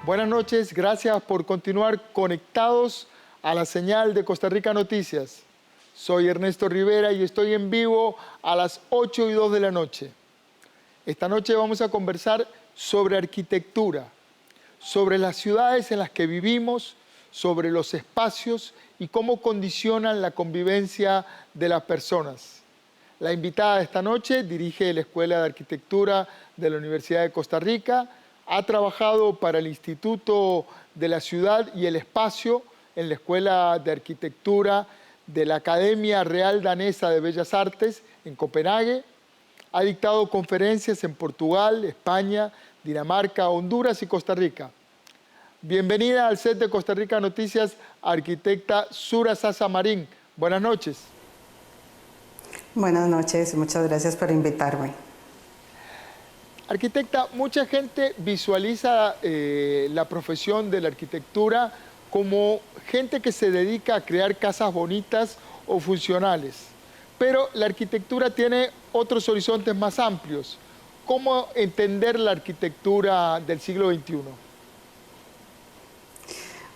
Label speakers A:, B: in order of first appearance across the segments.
A: Buenas noches, gracias por continuar conectados a la señal de Costa Rica Noticias. Soy Ernesto Rivera y estoy en vivo a las 8:02 de la noche. Esta noche vamos a conversar sobre arquitectura, sobre las ciudades en las que vivimos, sobre los espacios y cómo condicionan la convivencia de las personas. La invitada de esta noche dirige la Escuela de Arquitectura de la Universidad de Costa Rica, ha trabajado para el Instituto de la Ciudad y el Espacio en la Escuela de Arquitectura de la Academia Real Danesa de Bellas Artes en Copenhague, ha dictado conferencias en Portugal, España, Dinamarca, Honduras y Costa Rica. Bienvenida al set de Costa Rica Noticias, arquitecta Sura Zaza Marín. Buenas noches.
B: Buenas noches y muchas gracias por invitarme.
A: Arquitecta, mucha gente visualiza la profesión de la arquitectura como gente que se dedica a crear casas bonitas o funcionales. Pero la arquitectura tiene otros horizontes más amplios. ¿Cómo entender la arquitectura del siglo XXI?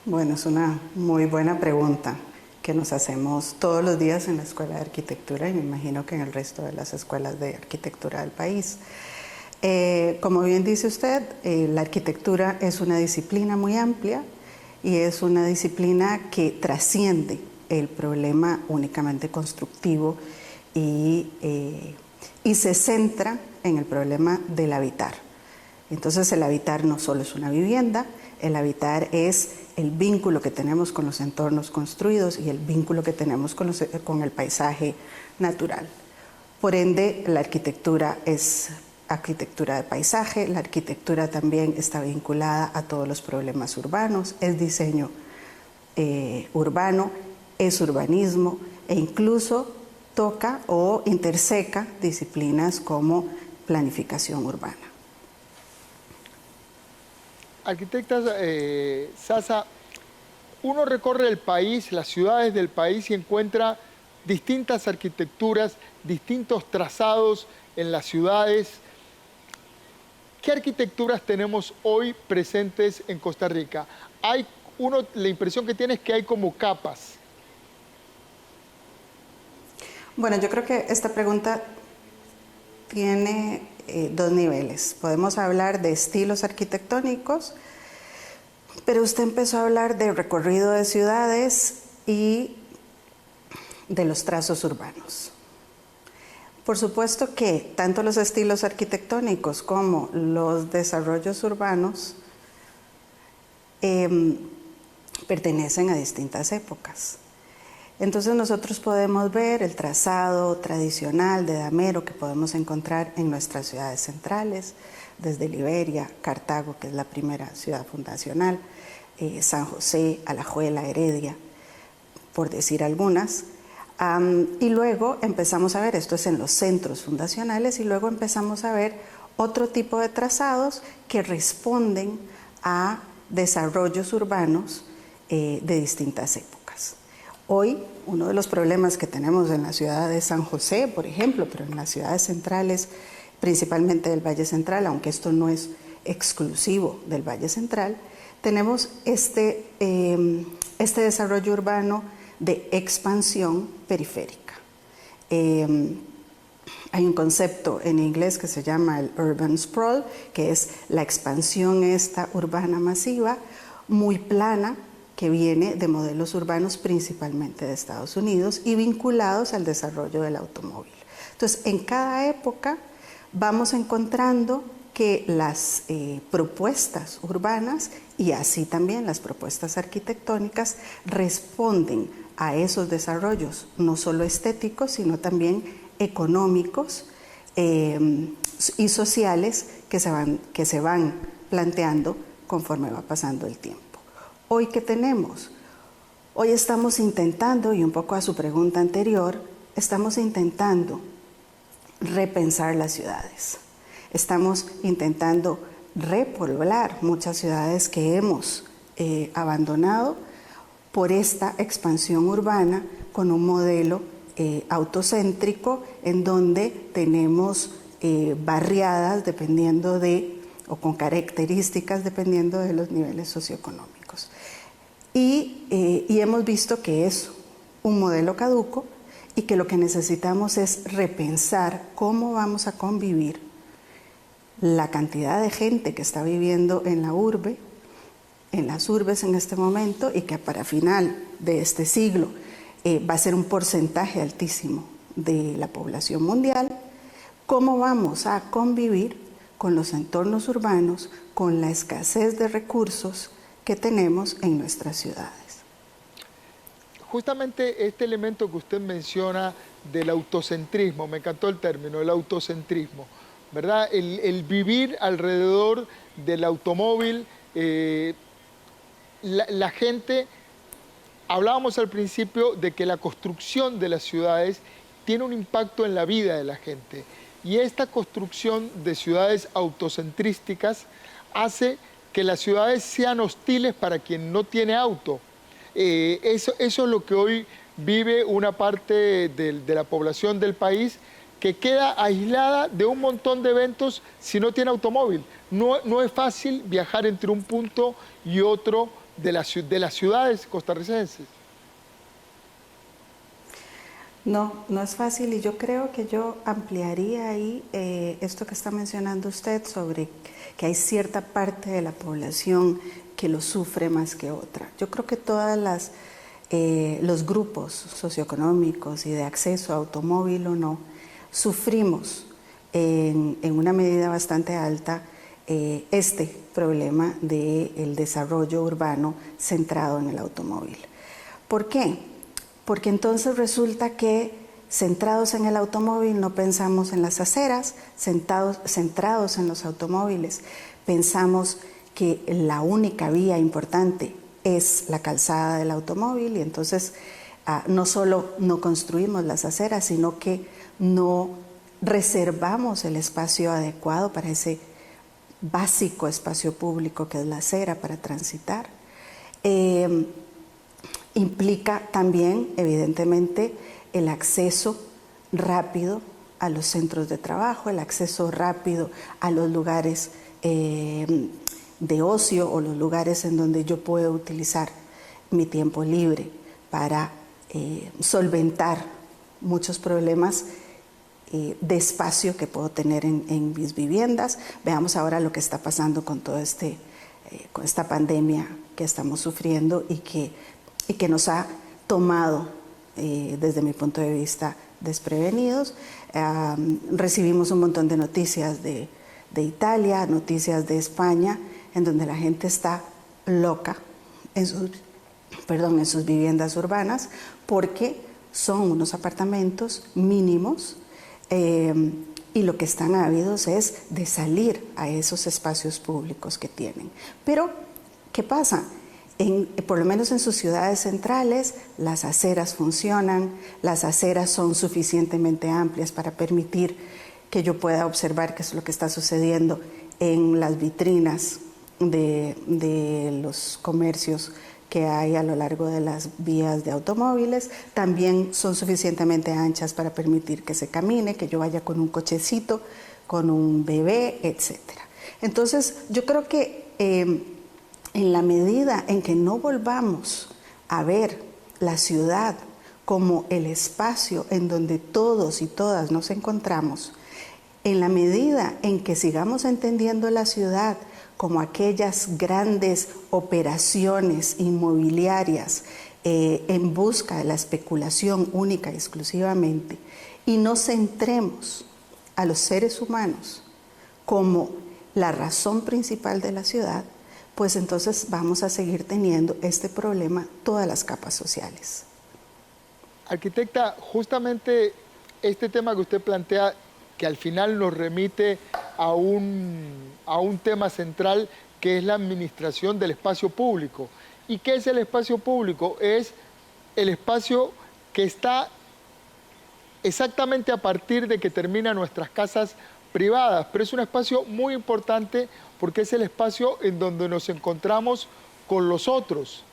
B: Bueno, es una muy buena pregunta que nos hacemos todos los días en la Escuela de Arquitectura y me imagino que en el resto de las escuelas de arquitectura del país. Como bien dice usted, la arquitectura es una disciplina muy amplia y es una disciplina que trasciende el problema únicamente constructivo y se centra en el problema del habitar. Entonces el habitar no solo es una vivienda, el habitar es el vínculo que tenemos con los entornos construidos y el vínculo que tenemos con el paisaje natural. Por ende, la arquitectura es arquitectura de paisaje, la arquitectura también está vinculada a todos los problemas urbanos, es diseño urbano, es urbanismo e incluso toca o interseca disciplinas como planificación urbana.
A: Arquitecta Zaza, uno recorre el país, las ciudades del país y encuentra distintas arquitecturas, distintos trazados en las ciudades. ¿Qué arquitecturas tenemos hoy presentes en Costa Rica? La impresión que tiene es que hay como capas.
B: Bueno, yo creo que esta pregunta tiene dos niveles. Podemos hablar de estilos arquitectónicos, pero usted empezó a hablar de recorrido de ciudades y de los trazos urbanos. Por supuesto que tanto los estilos arquitectónicos como los desarrollos urbanos pertenecen a distintas épocas. Entonces nosotros podemos ver el trazado tradicional de damero que podemos encontrar en nuestras ciudades centrales, desde Liberia, Cartago, que es la primera ciudad fundacional, San José, Alajuela, Heredia, por decir algunas. Y luego empezamos a ver, esto es en los centros fundacionales, y luego empezamos a ver otro tipo de trazados que responden a desarrollos urbanos de distintas épocas. Hoy, uno de los problemas que tenemos en la ciudad de San José, por ejemplo, pero en las ciudades centrales, principalmente del Valle Central, aunque esto no es exclusivo del Valle Central, tenemos este desarrollo urbano de expansión periférica. Hay un concepto en inglés que se llama el urban sprawl, que es la expansión esta urbana masiva, muy plana, que viene de modelos urbanos principalmente de Estados Unidos y vinculados al desarrollo del automóvil. Entonces, en cada época vamos encontrando que las propuestas urbanas y así también las propuestas arquitectónicas responden a esos desarrollos, no solo estéticos, sino también económicos y sociales que se van planteando conforme va pasando el tiempo. ¿Hoy qué tenemos? Hoy estamos intentando, y un poco a su pregunta anterior, estamos intentando repensar las ciudades. Estamos intentando repoblar muchas ciudades que hemos abandonado por esta expansión urbana con un modelo autocéntrico en donde tenemos barriadas dependiendo de o con características dependiendo de los niveles socioeconómicos. Y hemos visto que es un modelo caduco y que lo que necesitamos es repensar cómo vamos a convivir la cantidad de gente que está viviendo en la urbe, en las urbes en este momento, y que para final de este siglo va a ser un porcentaje altísimo de la población mundial. ¿Cómo vamos a convivir con los entornos urbanos, con la escasez de recursos que tenemos en nuestras ciudades?
A: Justamente este elemento que usted menciona del autocentrismo, me encantó el término, el autocentrismo, ¿verdad? El vivir alrededor del automóvil, la gente, hablábamos al principio de que la construcción de las ciudades tiene un impacto en la vida de la gente. Y esta construcción de ciudades autocentrísticas hace que las ciudades sean hostiles para quien no tiene auto. Eso es lo que hoy vive una parte de la población del país, que queda aislada de un montón de eventos si no tiene automóvil. No es fácil viajar entre un punto y otro de las ciudades costarricenses.
B: No, no es fácil, y yo creo que yo ampliaría ahí esto que está mencionando usted sobre que hay cierta parte de la población que lo sufre más que otra. Yo creo que todas los grupos socioeconómicos y de acceso a automóvil o no, sufrimos en una medida bastante alta este problema del desarrollo urbano centrado en el automóvil. ¿Por qué? Porque entonces resulta que centrados en el automóvil no pensamos en las aceras, centrados en los automóviles pensamos que la única vía importante es la calzada del automóvil, y entonces no solo no construimos las aceras, sino que no reservamos el espacio adecuado para ese básico espacio público que es la acera para transitar. Implica también, evidentemente, el acceso rápido a los centros de trabajo, el acceso rápido a los lugares de ocio o los lugares en donde yo puedo utilizar mi tiempo libre para solventar muchos problemas de espacio que puedo tener en mis viviendas. Veamos ahora lo que está pasando con todo con esta pandemia que estamos sufriendo y que nos ha tomado, desde mi punto de vista, desprevenidos. Recibimos un montón de noticias de Italia, noticias de España, en donde la gente está loca en sus viviendas urbanas, porque son unos apartamentos mínimos, y lo que están ávidos es de salir a esos espacios públicos que tienen. Pero, ¿qué pasa? Por lo menos en sus ciudades centrales, las aceras funcionan, las aceras son suficientemente amplias para permitir que yo pueda observar qué es lo que está sucediendo en las vitrinas de los comercios que hay a lo largo de las vías de automóviles. También son suficientemente anchas para permitir que se camine, que yo vaya con un cochecito, con un bebé, etc. Entonces, yo creo que en la medida en que no volvamos a ver la ciudad como el espacio en donde todos y todas nos encontramos, en la medida en que sigamos entendiendo la ciudad como aquellas grandes operaciones inmobiliarias en busca de la especulación única y exclusivamente, y no centremos a los seres humanos como la razón principal de la ciudad, pues entonces vamos a seguir teniendo este problema todas las capas sociales.
A: Arquitecta, justamente este tema que usted plantea, que al final nos remite a un tema central, que es la administración del espacio público. ¿Y qué es el espacio público? Es el espacio que está exactamente a partir de que terminan nuestras casas privadas, pero es un espacio muy importante porque es el espacio en donde nos encontramos con los otros.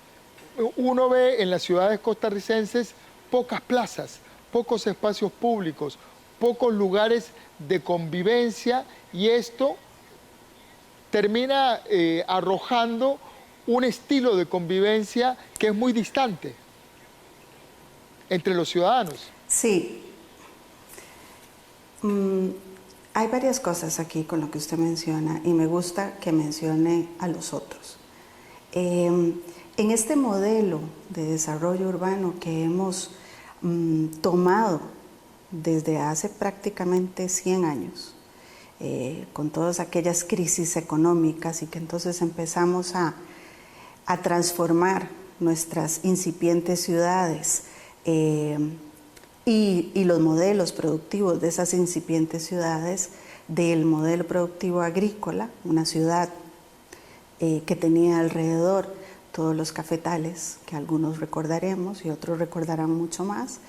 A: Uno ve en las ciudades costarricenses pocas plazas, pocos espacios públicos, pocos lugares de convivencia, y esto termina arrojando un estilo de convivencia que es muy distante entre los ciudadanos.
B: Sí. Hay varias cosas aquí con lo que usted menciona y me gusta que mencione a los otros. En este modelo de desarrollo urbano que hemos tomado desde hace prácticamente 100 años, con todas aquellas crisis económicas y que entonces empezamos a transformar nuestras incipientes ciudades y los modelos productivos de esas incipientes ciudades del modelo productivo agrícola, una ciudad que tenía alrededor todos los cafetales, que algunos recordaremos y otros recordarán mucho más,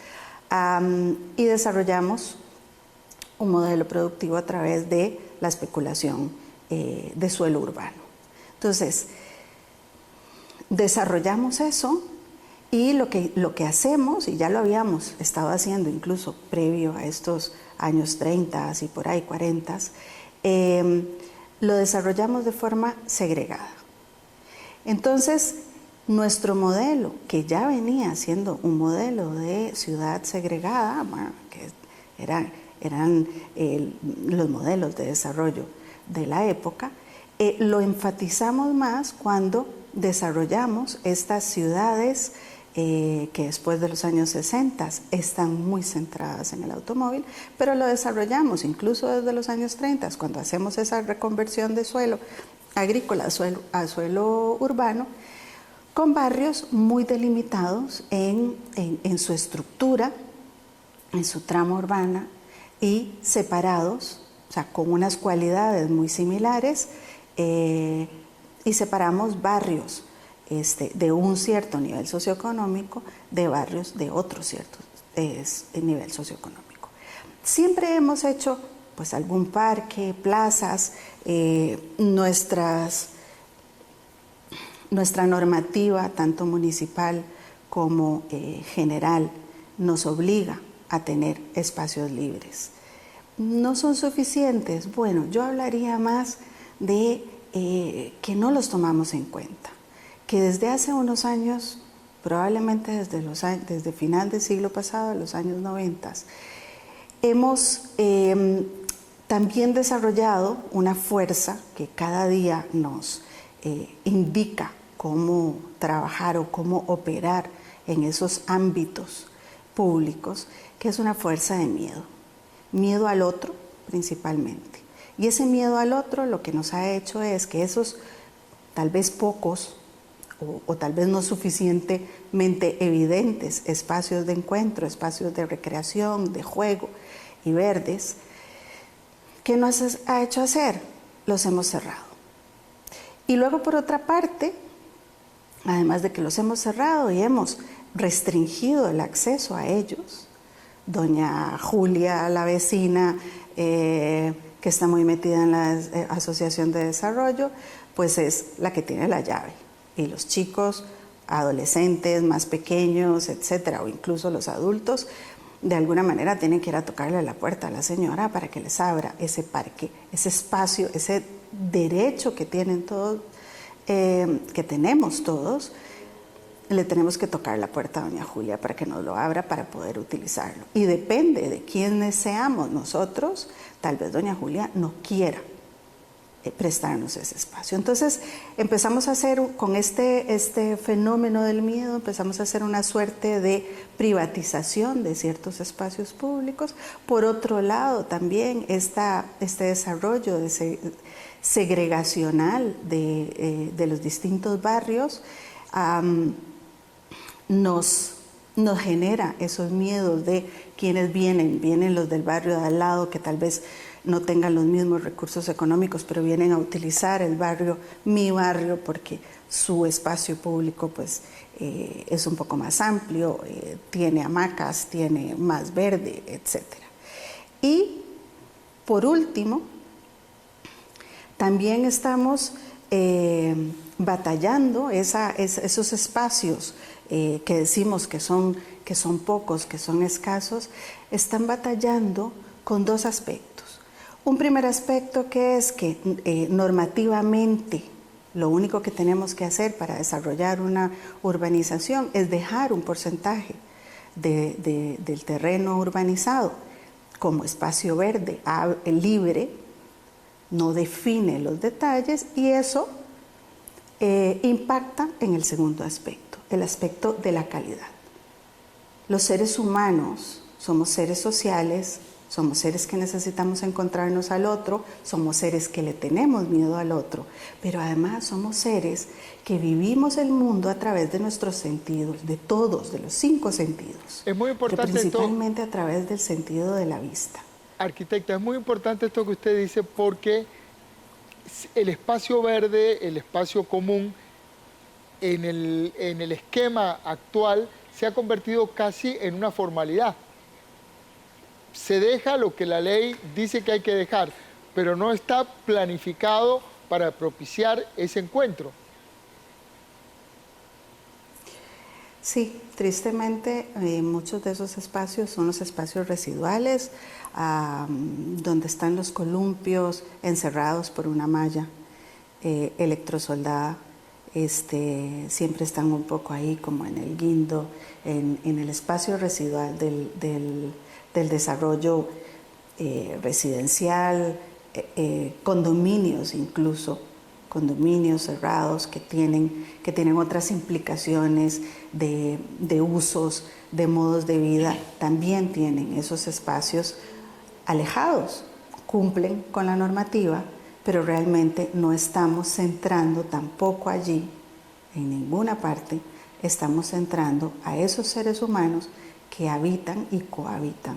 B: y desarrollamos un modelo productivo a través de la especulación de suelo urbano. Entonces, desarrollamos eso y lo que hacemos, y ya lo habíamos estado haciendo incluso previo a estos años 30 y por ahí 40, lo desarrollamos de forma segregada. Entonces, nuestro modelo, que ya venía siendo un modelo de ciudad segregada, bueno, que eran los modelos de desarrollo de la época, lo enfatizamos más cuando desarrollamos estas ciudades que después de los años 60 están muy centradas en el automóvil, pero lo desarrollamos incluso desde los años 30, cuando hacemos esa reconversión de suelo agrícola a suelo urbano, con barrios muy delimitados en su estructura, en su trama urbana y separados, o sea, con unas cualidades muy similares, y separamos barrios de un cierto nivel socioeconómico de barrios de otro cierto nivel socioeconómico. Siempre hemos hecho pues algún parque, plazas, nuestra normativa, tanto municipal como general, nos obliga a tener espacios libres. ¿No son suficientes? Bueno, yo hablaría más de que no los tomamos en cuenta, que desde hace unos años, probablemente desde final del siglo pasado, los años 90, hemos también desarrollado una fuerza que cada día nos indica cómo trabajar o cómo operar en esos ámbitos públicos, que es una fuerza de miedo al otro principalmente. Y ese miedo al otro lo que nos ha hecho es que esos tal vez pocos o tal vez no suficientemente evidentes espacios de encuentro, espacios de recreación, de juego y verdes, ¿qué nos ha hecho hacer? Los hemos cerrado. Y luego, por otra parte, además de que los hemos cerrado y hemos restringido el acceso a ellos, doña Julia, la vecina, que está muy metida en la asociación de desarrollo, pues es la que tiene la llave. Y los chicos, adolescentes, más pequeños, etcétera, o incluso los adultos, de alguna manera tienen que ir a tocarle a la puerta a la señora para que les abra ese parque, ese espacio, ese derecho que tienen todos, que tenemos todos. Le tenemos que tocar la puerta a doña Julia para que nos lo abra para poder utilizarlo. Y depende de quiénes seamos nosotros, tal vez doña Julia no quiera prestarnos ese espacio. Entonces empezamos a hacer, con este fenómeno del miedo, empezamos a hacer una suerte de privatización de ciertos espacios públicos. Por otro lado, también este desarrollo segregacional de los distintos barrios nos genera esos miedos de quienes vienen los del barrio de al lado, que tal vez no tengan los mismos recursos económicos, pero vienen a utilizar el barrio, mi barrio, porque su espacio público pues es un poco más amplio, tiene hamacas, tiene más verde, etc. Y por último, también estamos batallando esos espacios que decimos que son pocos, que son escasos, están batallando con dos aspectos. Un primer aspecto que es que normativamente lo único que tenemos que hacer para desarrollar una urbanización es dejar un porcentaje del terreno urbanizado como espacio verde libre, no define los detalles y eso impacta en el segundo aspecto, el aspecto de la calidad. Los seres humanos somos seres sociales, somos seres que necesitamos encontrarnos al otro, somos seres que le tenemos miedo al otro, pero además somos seres que vivimos el mundo a través de nuestros sentidos, de todos, de los 5 sentidos.
A: Es muy importante
B: pero principalmente a través del sentido de la vista.
A: Arquitecta, es muy importante esto que usted dice porque el espacio verde, el espacio común, en el esquema actual se ha convertido casi en una formalidad. Se deja lo que la ley dice que hay que dejar, pero no está planificado para propiciar ese encuentro.
B: Sí, tristemente muchos de esos espacios son los espacios residuales, donde están los columpios encerrados por una malla electrosoldada. Siempre están un poco ahí como en el guindo, en el espacio residual del desarrollo residencial, condominios incluso, condominios cerrados que tienen otras implicaciones de usos, de modos de vida, también tienen esos espacios alejados, cumplen con la normativa, pero realmente no estamos centrando tampoco allí, en ninguna parte, estamos centrando a esos seres humanos que habitan y cohabitan.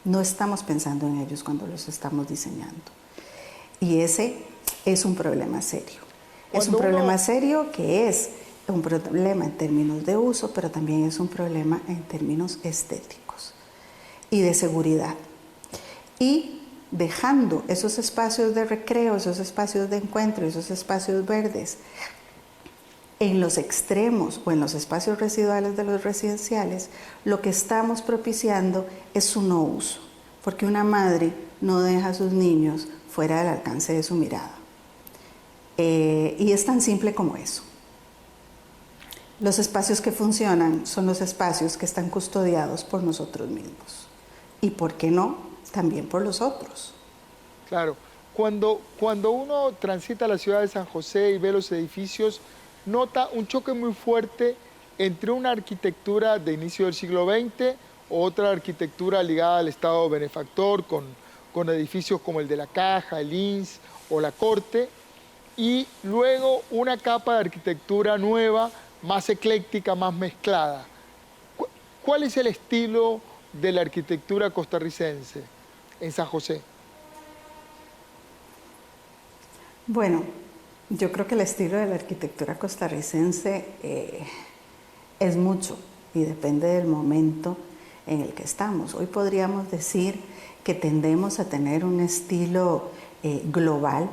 B: No estamos pensando en ellos cuando los estamos diseñando. Y ese es un problema serio. Es un problema serio que es un problema en términos de uso, pero también es un problema en términos estéticos y de seguridad. Y dejando esos espacios de recreo, esos espacios de encuentro, esos espacios verdes en los extremos o en los espacios residuales de los residenciales, lo que estamos propiciando es su no uso, porque una madre no deja a sus niños fuera del alcance de su mirada. Y es tan simple como eso. Los espacios que funcionan son los espacios que están custodiados por nosotros mismos. Y, ¿por qué no?, también por los otros.
A: Claro. Cuando uno transita la ciudad de San José y ve los edificios, nota un choque muy fuerte entre una arquitectura de inicio del siglo XX, otra arquitectura ligada al Estado benefactor, con edificios como el de la Caja, el INS o la Corte, y luego una capa de arquitectura nueva, más ecléctica, más mezclada. ¿Cuál es el estilo de la arquitectura costarricense en San José?
B: Bueno, yo creo que el estilo de la arquitectura costarricense es mucho y depende del momento en el que estamos. Hoy podríamos decir que tendemos a tener un estilo global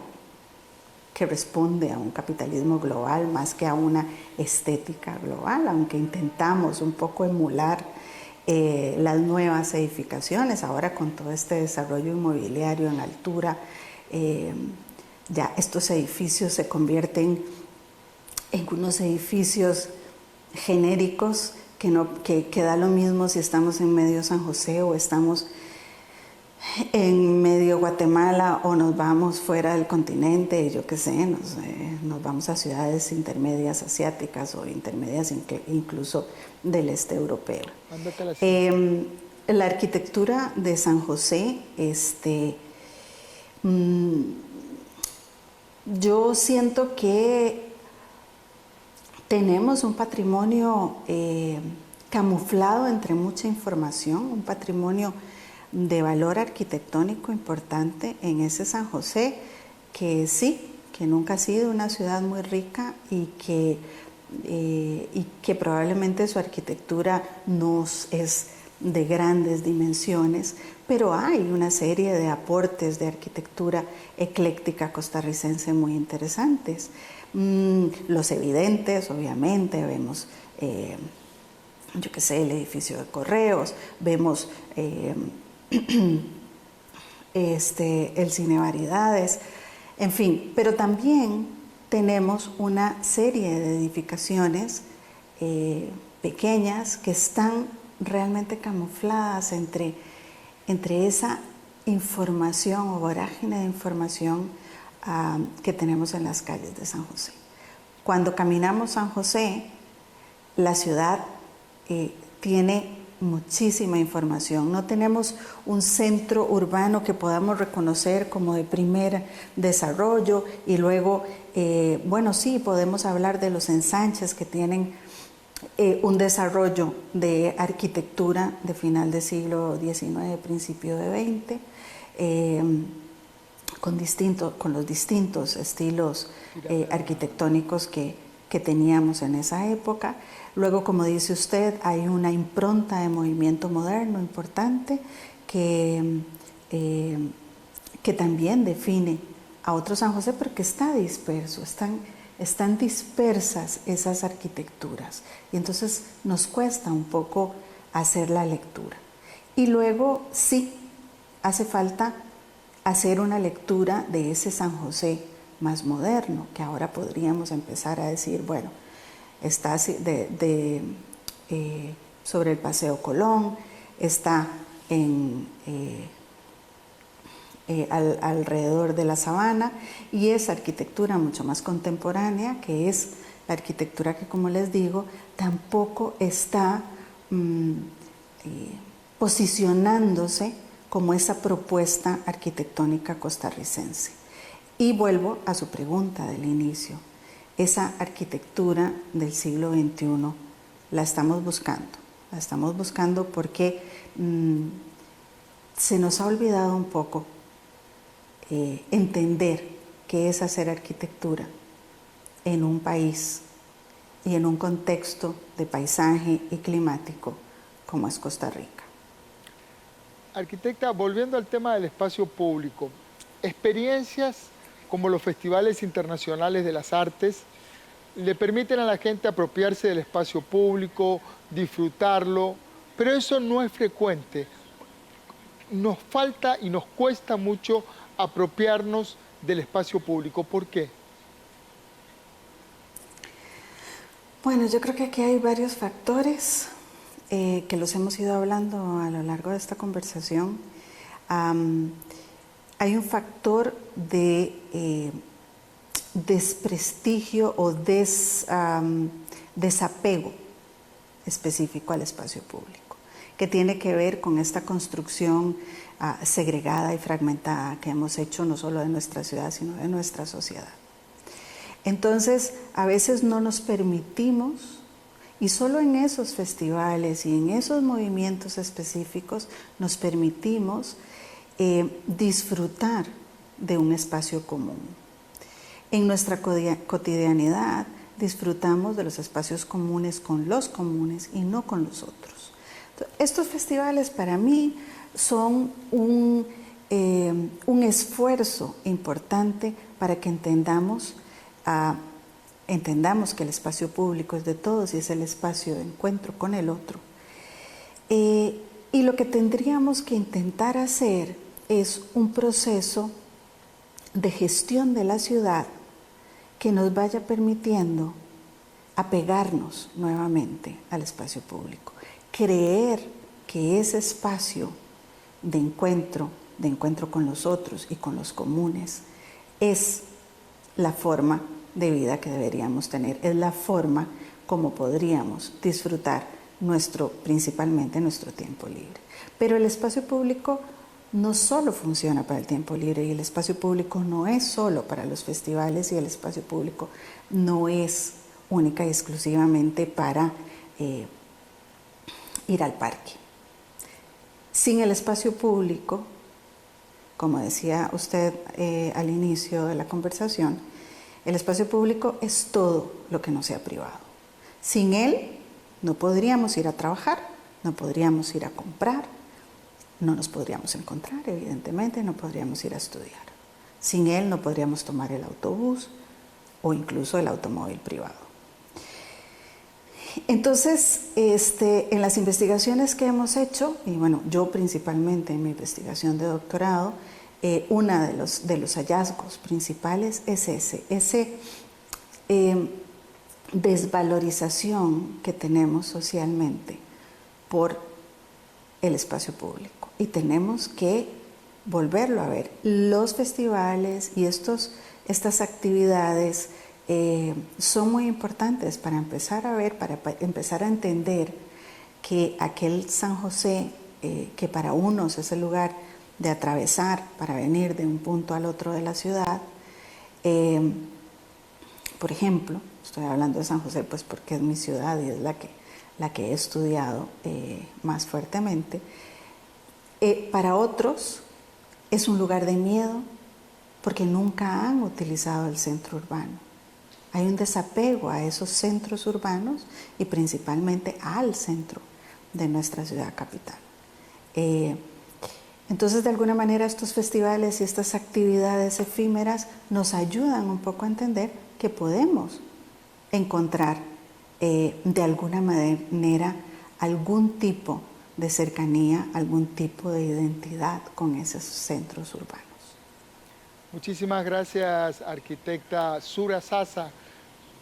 B: que responde a un capitalismo global más que a una estética global, aunque intentamos un poco emular las nuevas edificaciones. Ahora con todo este desarrollo inmobiliario en altura, ya estos edificios se convierten en unos edificios genéricos que da lo mismo si estamos en medio San José o estamos en medio Guatemala o nos vamos fuera del continente, yo qué sé, nos vamos a ciudades intermedias asiáticas o intermedias incluso del este europeo. La arquitectura de San José, yo siento que tenemos un patrimonio camuflado entre mucha información, un patrimonio de valor arquitectónico importante en ese San José, que sí, que nunca ha sido una ciudad muy rica y que probablemente su arquitectura no es de grandes dimensiones, pero hay una serie de aportes de arquitectura ecléctica costarricense muy interesantes. Los evidentes, obviamente, vemos, yo qué sé, el edificio de Correos, vemos el Cine Variedades, en fin, pero también tenemos una serie de edificaciones pequeñas que están realmente camufladas entre esa información o vorágine de información que tenemos en las calles de San José. Cuando caminamos San José, la ciudad tiene muchísima información. No tenemos un centro urbano que podamos reconocer como de primer desarrollo y luego, bueno, sí, podemos hablar de los ensanches que tienen un desarrollo de arquitectura de final del siglo XIX, principio de XX, con los distintos estilos arquitectónicos que teníamos en esa época. Luego, como dice usted, hay una impronta de movimiento moderno importante que también define a otro San José, pero que está disperso, están dispersas esas arquitecturas y entonces nos cuesta un poco hacer la lectura. Y luego sí, hace falta hacer una lectura de ese San José más moderno, que ahora podríamos empezar a decir, bueno, está sobre el Paseo Colón, está alrededor de la Sabana, y esa arquitectura mucho más contemporánea, que es la arquitectura que, como les digo, tampoco está posicionándose como esa propuesta arquitectónica costarricense. Y vuelvo a su pregunta del inicio. Esa arquitectura del siglo XXI la estamos buscando porque se nos ha olvidado un poco entender qué es hacer arquitectura en un país y en un contexto de paisaje y climático como es Costa Rica.
A: Arquitecta, volviendo al tema del espacio público, experiencias como los festivales internacionales de las artes le permiten a la gente apropiarse del espacio público, disfrutarlo, pero eso no es frecuente. Nos falta y nos cuesta mucho apropiarnos del espacio público. ¿Por qué?
B: Bueno, yo creo que aquí hay varios factores que los hemos ido hablando a lo largo de esta conversación. Hay un factor de desprestigio o desapego específico al espacio público, que tiene que ver con esta construcción segregada y fragmentada que hemos hecho no solo de nuestra ciudad, sino de nuestra sociedad. Entonces, a veces no nos permitimos, y solo en esos festivales y en esos movimientos específicos nos permitimos disfrutar de un espacio común. En nuestra cotidianidad disfrutamos de los espacios comunes con los comunes y no con los otros. Estos festivales para mí son un esfuerzo importante para que entendamos que el espacio público es de todos y es el espacio de encuentro con el otro. Y lo que tendríamos que intentar hacer es un proceso de gestión de la ciudad que nos vaya permitiendo apegarnos nuevamente al espacio público, creer que ese espacio de encuentro con los otros y con los comunes, es la forma de vida que deberíamos tener, es la forma como podríamos disfrutar principalmente nuestro tiempo libre. Pero el espacio público no solo funciona para el tiempo libre, y el espacio público no es solo para los festivales, y el espacio público no es única y exclusivamente para ir al parque. Sin el espacio público, como decía usted al inicio de la conversación, el espacio público es todo lo que no sea privado. Sin él no podríamos ir a trabajar, no podríamos ir a comprar, no nos podríamos encontrar, evidentemente, no podríamos ir a estudiar. Sin él no podríamos tomar el autobús o incluso el automóvil privado. Entonces, en las investigaciones que hemos hecho, y bueno, yo principalmente en mi investigación de doctorado, Uno de los hallazgos principales es ese desvalorización que tenemos socialmente por el espacio público, y tenemos que volverlo a ver. Los festivales y estas actividades son muy importantes para empezar a ver, para empezar a entender que aquel San José, que para unos es el lugar de atravesar para venir de un punto al otro de la ciudad, por ejemplo, estoy hablando de San José pues porque es mi ciudad y es la que he estudiado más fuertemente, para otros es un lugar de miedo porque nunca han utilizado el centro urbano. Hay un desapego a esos centros urbanos y principalmente al centro de nuestra ciudad capital. Entonces, de alguna manera, estos festivales y estas actividades efímeras nos ayudan un poco a entender que podemos encontrar de alguna manera algún tipo de cercanía, algún tipo de identidad con esos centros urbanos.
A: Muchísimas gracias, arquitecta Sura Sasa.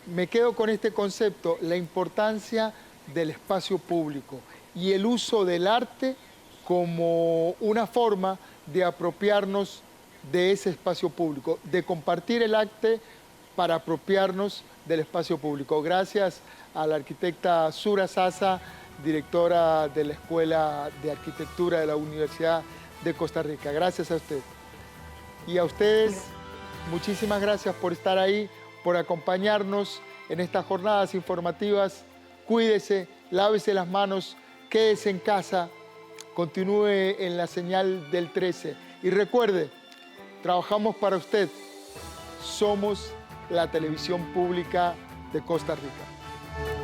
A: Me quedo con este concepto, la importancia del espacio público y el uso del arte como una forma de apropiarnos de ese espacio público, de compartir el arte para apropiarnos del espacio público. Gracias a la arquitecta Sura Sasa, directora de la Escuela de Arquitectura de la Universidad de Costa Rica. Gracias a usted. Y a ustedes, muchísimas gracias por estar ahí, por acompañarnos en estas jornadas informativas. Cuídese, lávese las manos, quédese en casa, continúe en la señal del 13. Y recuerde, trabajamos para usted. Somos la televisión pública de Costa Rica.